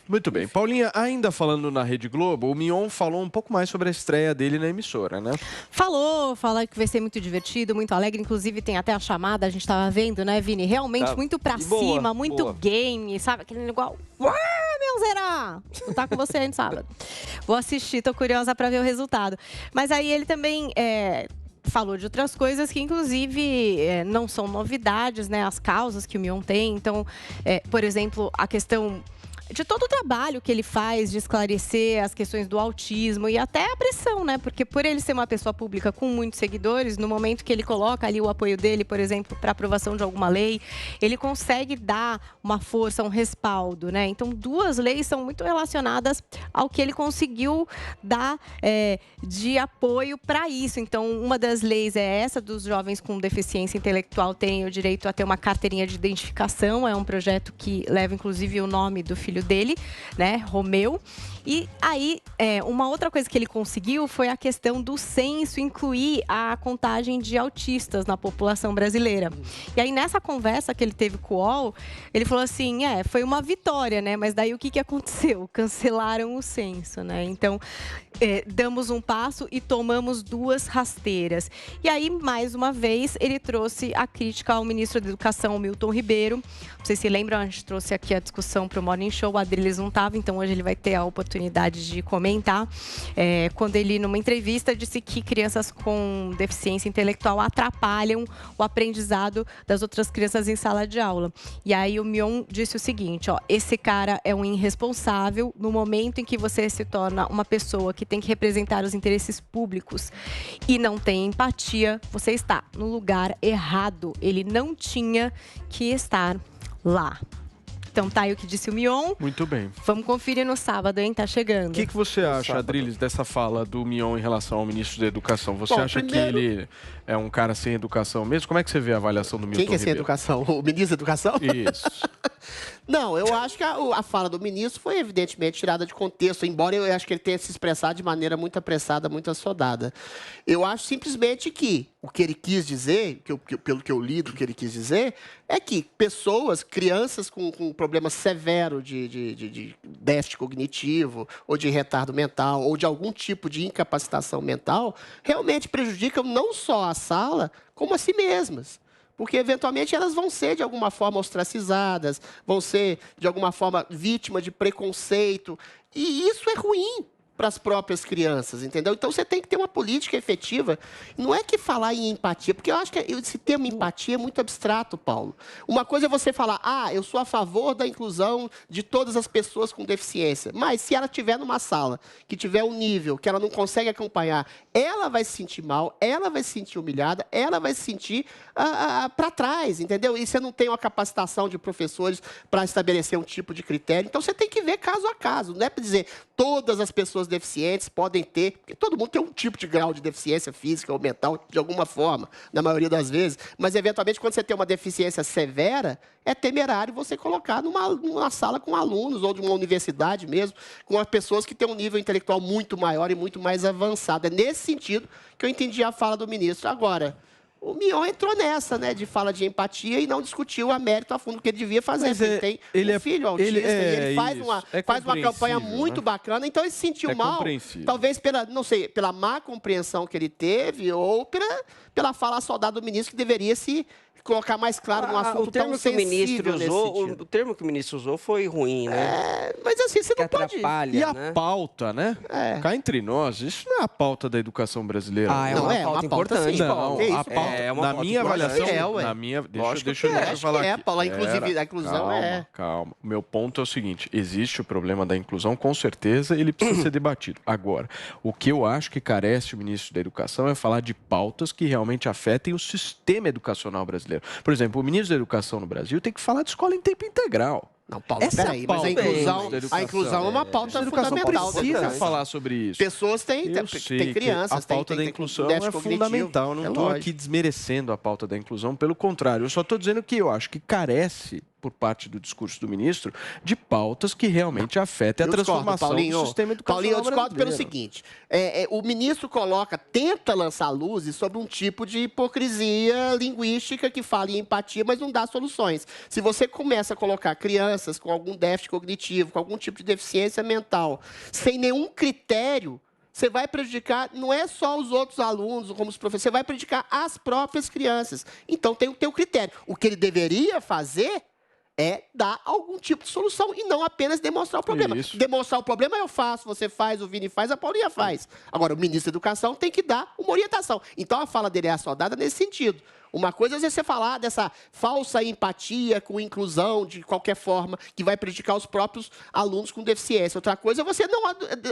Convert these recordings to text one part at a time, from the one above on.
Muito bem. Paulinha, ainda falando na Rede Globo, o Mion falou um pouco mais sobre a estreia dele na emissora, né? Falou que vai ser muito divertido, muito alegre. Inclusive, tem até a chamada, a gente tava vendo, né, Vini? Realmente muito pra cima, muito game, sabe? Aquele negócio. Uau, meu Zerá! Vou estar com você aí no sábado. Vou assistir, tô curiosa pra ver o resultado. Mas aí ele também falou de outras coisas que, inclusive, não são novidades, né? As causas que o Mion tem. Então, por exemplo, a questão de todo o trabalho que ele faz de esclarecer as questões do autismo e até a pressão, né? Porque por ele ser uma pessoa pública com muitos seguidores, no momento que ele coloca ali o apoio dele, por exemplo, para aprovação de alguma lei, ele consegue dar uma força, um respaldo, né? Então, duas leis são muito relacionadas ao que ele conseguiu dar de apoio para isso. Então, uma das leis é essa dos jovens com deficiência intelectual terem o direito a ter uma carteirinha de identificação. É um projeto que leva, inclusive, o nome do filho dele, né, Romeu. E aí, uma outra coisa que ele conseguiu foi a questão do censo incluir a contagem de autistas na população brasileira. E aí, nessa conversa que ele teve com o UOL, ele falou assim, foi uma vitória, né? Mas daí o que aconteceu? Cancelaram o censo, né? Então, damos um passo e tomamos duas rasteiras. E aí, mais uma vez, ele trouxe a crítica ao ministro da Educação, Milton Ribeiro. Vocês se lembram, a gente trouxe aqui a discussão para o Morning Show, o Adriles não estava, então hoje ele vai ter a oportunidade de comentar. Quando ele, numa entrevista, disse que crianças com deficiência intelectual atrapalham o aprendizado das outras crianças em sala de aula. E aí o Mion disse o seguinte, esse cara é um irresponsável no momento em que você se torna uma pessoa que tem que representar os interesses públicos e não tem empatia, você está no lugar errado. Ele não tinha que estar lá. Então tá aí o que disse o Mion. Muito bem. Vamos conferir no sábado, hein? Tá chegando. O que você acha, Adriles, dessa fala do Mion em relação ao ministro da Educação? Você acha que ele é um cara sem educação mesmo? Como é que você vê a avaliação do Milton Quem que é sem Ribeiro? educação? O ministro da Educação? Isso. Não, eu acho que a fala do ministro foi evidentemente tirada de contexto, embora eu acho que ele tenha se expressado de maneira muito apressada, muito assodada. Eu acho simplesmente que o que ele quis dizer, pelo que eu li do que ele quis dizer, é que pessoas, crianças com problema severo de déficit cognitivo, ou de retardo mental, ou de algum tipo de incapacitação mental, realmente prejudicam não só a sala, como a si mesmas. Porque, eventualmente, elas vão ser, de alguma forma, ostracizadas, vão ser, de alguma forma, vítimas de preconceito. E isso é ruim para as próprias crianças, entendeu? Então, você tem que ter uma política efetiva. Não é que falar em empatia, porque eu acho que esse termo empatia é muito abstrato, Paulo. Uma coisa é você falar, eu sou a favor da inclusão de todas as pessoas com deficiência. Mas, se ela estiver numa sala que tiver um nível que ela não consegue acompanhar, ela vai se sentir mal, ela vai se sentir humilhada, ela vai se sentir para trás, entendeu? E você não tem uma capacitação de professores para estabelecer um tipo de critério. Então, você tem que ver caso a caso. Não é para dizer todas as pessoas deficientes podem ter, porque todo mundo tem um tipo de grau de deficiência física ou mental, de alguma forma, na maioria das vezes, mas, eventualmente, quando você tem uma deficiência severa, é temerário você colocar numa sala com alunos, ou de uma universidade mesmo, com as pessoas que têm um nível intelectual muito maior e muito mais avançado. É nesse sentido que eu entendi a fala do ministro. Agora, o Mion entrou nessa, né, de fala de empatia e não discutiu a mérito a fundo o que ele devia fazer. Ele tem um filho autista e ele faz uma campanha muito bacana, então ele se sentiu mal, talvez pela má compreensão que ele teve ou pela fala soldada do ministro, que deveria se colocar mais claro num assunto tão sensível nesse sentido. O termo que o ministro usou foi ruim, né? Mas assim, você não pode... E a pauta, né? Cá entre nós, isso não é a pauta da educação brasileira. É uma pauta importante. Não, a pauta, na minha avaliação... Deixa eu falar aqui. Paulo, inclusive, a inclusão Calma. O meu ponto é o seguinte, existe o problema da inclusão, com certeza, ele precisa ser debatido. Agora, o que eu acho que carece o ministro da Educação é falar de pautas que realmente afetem o sistema educacional brasileiro. Por exemplo, o ministro da Educação no Brasil tem que falar de escola em tempo integral. Não, Paulo, peraí, mas a inclusão é uma pauta fundamental. Precisa falar sobre isso. Pessoas têm crianças, a pauta da inclusão é fundamental. Eu não estou aqui desmerecendo a pauta da inclusão, pelo contrário. Eu só estou dizendo que eu acho que carece, por parte do discurso do ministro, de pautas que realmente afetem a transformação do sistema educacional. Paulinho, eu discordo pelo seguinte, o ministro tenta lançar luzes sobre um tipo de hipocrisia linguística que fala em empatia, mas não dá soluções. Se você começa a colocar crianças crianças com algum déficit cognitivo, com algum tipo de deficiência mental, sem nenhum critério, você vai prejudicar, não é só os outros alunos, como os professores, você vai prejudicar as próprias crianças. Então, tem que ter um critério. O que ele deveria fazer é dar algum tipo de solução e não apenas demonstrar o problema. Isso. Demonstrar o problema eu faço, você faz, o Vini faz, a Paulinha faz. Agora, o ministro da Educação tem que dar uma orientação. Então, a fala dele é assodada nesse sentido. Uma coisa é você falar dessa falsa empatia com inclusão, de qualquer forma, que vai prejudicar os próprios alunos com deficiência. Outra coisa é você não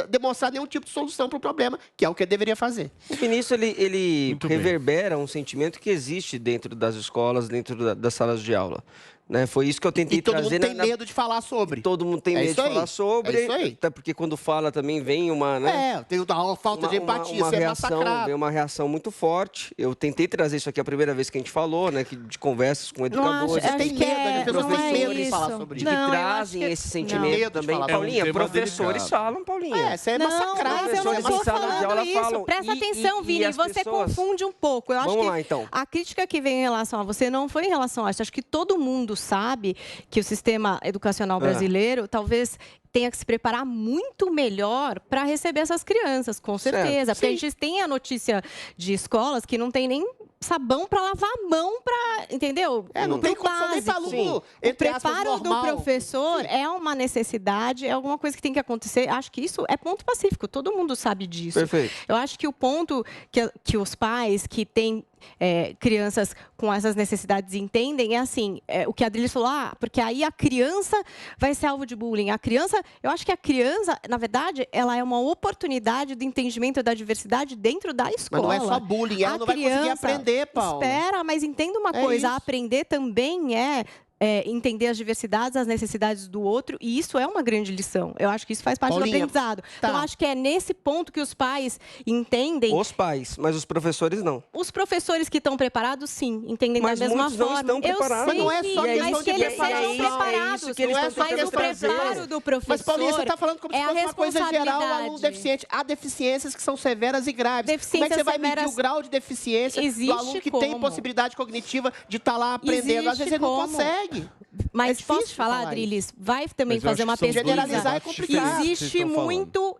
demonstrar nenhum tipo de solução para o problema, que é o que ele deveria fazer. O ministro, ele reverbera um sentimento que existe dentro das escolas, dentro das salas de aula. Né? Foi isso que eu tentei trazer. E todo mundo tem medo de falar sobre. Todo mundo tem medo de falar sobre. É isso aí. Até porque quando fala também vem uma... Né? Tem uma falta de empatia, uma você reação, é massacrado. vem uma reação muito forte. Eu tentei trazer isso aqui a primeira vez que a gente falou, né? De conversas com educadores. Você tem medo, as pessoas têm medo de falar sobre isso. De que trazem esse sentimento também. Paulinha, professores falam, Paulinha. Você é massacrado. Mas eu não estou falando isso. Presta atenção, Vini, você confunde um pouco. Eu acho que a crítica que vem em relação a você não foi em relação a isso. Acho que todo mundo sabe que o sistema educacional brasileiro talvez tenha que se preparar muito melhor para receber essas crianças, com certeza. Porque a gente tem a notícia de escolas que não tem nem sabão para lavar a mão, para, entendeu? Não tem condição nem para aluno. O preparo do professor é uma necessidade, é alguma coisa que tem que acontecer. Acho que isso é ponto pacífico, todo mundo sabe disso. Perfeito. Eu acho que o ponto que os pais que têm crianças com essas necessidades entendem é assim, o que a Adriles falou, porque aí a criança vai ser alvo de bullying. Eu acho que a criança, na verdade, ela é uma oportunidade do entendimento da diversidade dentro da escola. Mas não é só bullying, ela não vai conseguir aprender, Paulo. Espera, mas entenda uma coisa, aprender também entender as diversidades, as necessidades do outro, e isso é uma grande lição. Eu acho que isso faz parte do aprendizado. Então, eu acho que é nesse ponto que os pais entendem... Os pais, mas os professores não. Os professores que estão preparados, sim, entendem da mesma forma. Não estão preparados. Mas não é só questão de preparados. Mas o preparo do professor... Mas, Paulinha, você está falando como se fosse uma coisa geral, aluno deficiente. Há deficiências que são severas e graves. Como é que você vai medir o grau de deficiência do aluno que tem possibilidade cognitiva de estar lá aprendendo? Às vezes ele não consegue. Mas posso te falar, Adriles? Vai também fazer uma pesquisa. Generalizar é complicado.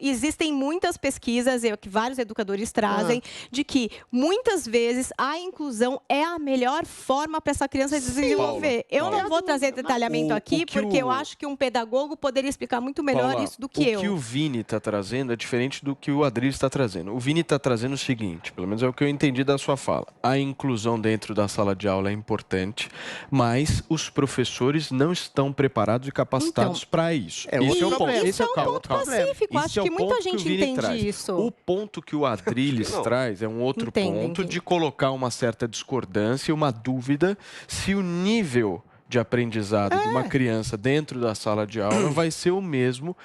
Existem muitas pesquisas que vários educadores trazem de que muitas vezes a inclusão é a melhor forma para essa criança se desenvolver. Eu não vou trazer detalhamento aqui, porque eu acho que um pedagogo poderia explicar muito melhor isso do que eu. O que o Vini está trazendo é diferente do que o Adriles está trazendo. O Vini está trazendo o seguinte, pelo menos é o que eu entendi da sua fala. A inclusão dentro da sala de aula é importante, mas os professores não estão preparados e capacitados para isso. Esse é o ponto. Esse é um ponto pacífico. Acho que muita gente entende isso. O ponto que o Adriles traz é um outro ponto de colocar uma certa discordância e uma dúvida se o nível de aprendizado de uma criança dentro da sala de aula vai ser o mesmo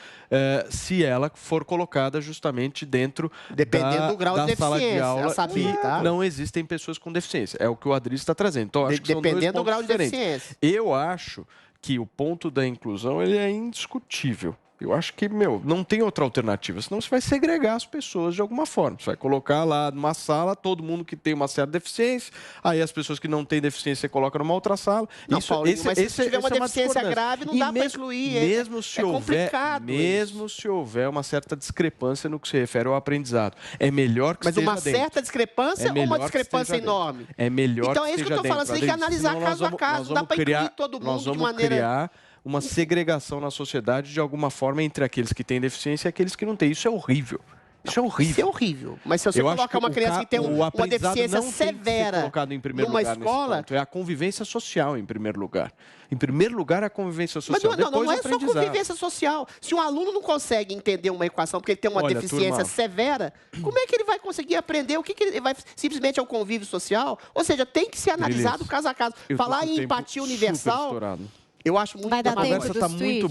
se ela for colocada justamente dentro do grau da de sala de aula que não existem pessoas com deficiência. É o que o Adriles está trazendo. Então, acho que dependendo são dois pontos do grau de diferentes. deficiência. Eu acho que o ponto da inclusão ele é indiscutível. Eu acho que, não tem outra alternativa, senão você vai segregar as pessoas de alguma forma. Você vai colocar lá numa sala todo mundo que tem uma certa deficiência, aí as pessoas que não têm deficiência você coloca numa outra sala. Não, Paulinho, mas se tiver uma deficiência grave, não dá para excluir. Mesmo se houver uma certa discrepância no que se refere ao aprendizado. É melhor que esteja dentro. Mas uma certa discrepância ou uma discrepância enorme? É melhor então, é isso que eu estou falando, você tem que analisar caso a caso, não dá para incluir todo mundo de maneira... uma segregação na sociedade de alguma forma entre aqueles que têm deficiência e aqueles que não têm. Isso é horrível. Isso é horrível. Isso é horrível. Mas se você colocar uma criança que tem uma deficiência severa numa escola... É a convivência social, em primeiro lugar. Em primeiro lugar, a convivência social. Mas não é só convivência social. Se um aluno não consegue entender uma equação porque ele tem uma deficiência severa, como é que ele vai conseguir aprender? O que ele vai... Simplesmente é o convívio social? Ou seja, tem que ser analisado caso a caso. Falar em empatia universal... Estourado. Eu acho muito... Vai dar tempo dos muito